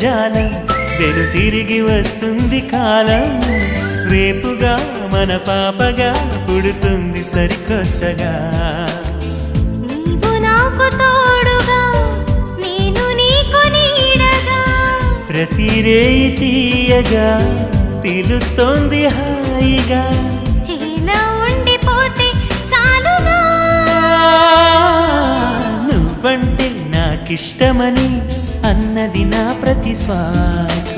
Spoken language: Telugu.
జాలం వెను తిరిగి వస్తుంది కాలం రేపుగా మన పాపగా పుడుతుంది సరికొత్తగా నీవు నాకు తోడుగా నేను నీకు నీడగా ప్రతి రేయి తీయగా పిలుస్తోంది హాయిగా ఇలా ఉండిపోతే చాలుగా నువ్వంటే నాకిష్టమని అన్నది నా ప్రతి శ్వాస